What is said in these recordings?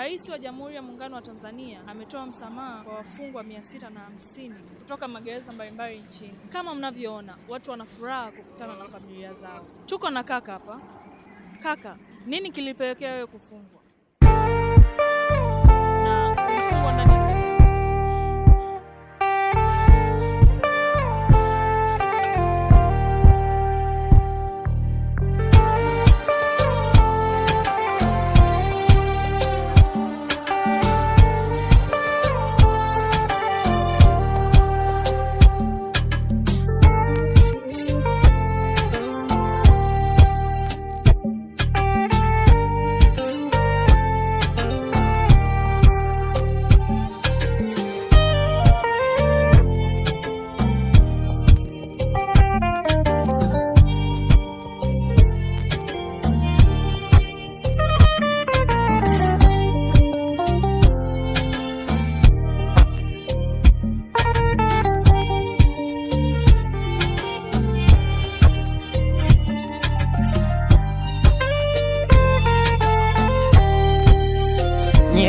Rais wa Jamhuri ya Muungano wa Tanzania ametoa msamaha kwa wafungwa 650 kutoka magereza mbalimbali nchini. Kama mnavyoona, watu wana furaha kukutana na familia zao. Tuko na kaka hapa. Kaka, nini kilipelekea wewe kufungwa? Na kufungwa ndani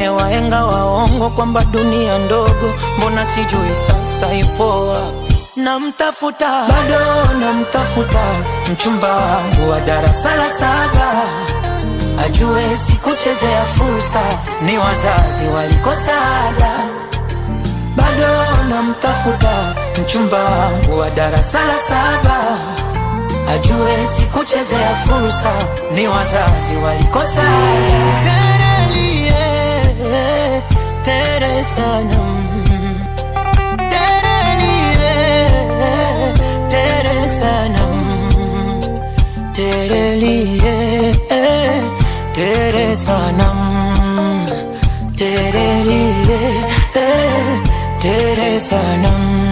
ya wahenga waongo kwamba dunia ndogo, mbona sijui sasa ipo wapi? Namtafuta, bado namtafuta mchumba wangu wa darasa la 7, ajue sikuchezea fursa, ni wazazi walikosa ada. Bado namtafuta mchumba wangu wa darasa la 7, ajue sikuchezea fursa, ni wazazi walikosa ada. तेरे सनम तेरे लिए तेरे सनम तेरे लिए तेरे सनम तेरे लिए तेरे सनम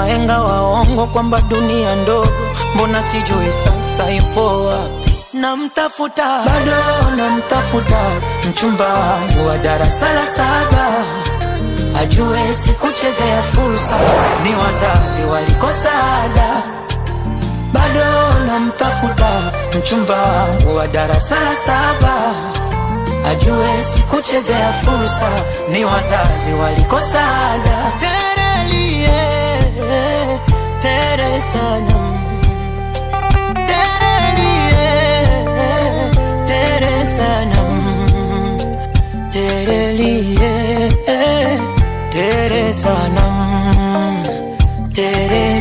wahenga waongo kwamba dunia ndogo, mbona sijui sasa ipo wapi? Namtafuta, bado namtafuta mchumba wangu wa darasa la 7, ajue sikuchezea fursa, ni wazazi walikosa ada. Bado namtafuta mchumba wangu wa darasa la 7, ajue sikuchezea fursa, ni wazazi walikosa ada. तेरे सनम तेरे लिए तेरे सनम तेरे लिए तेरे सनम तेरे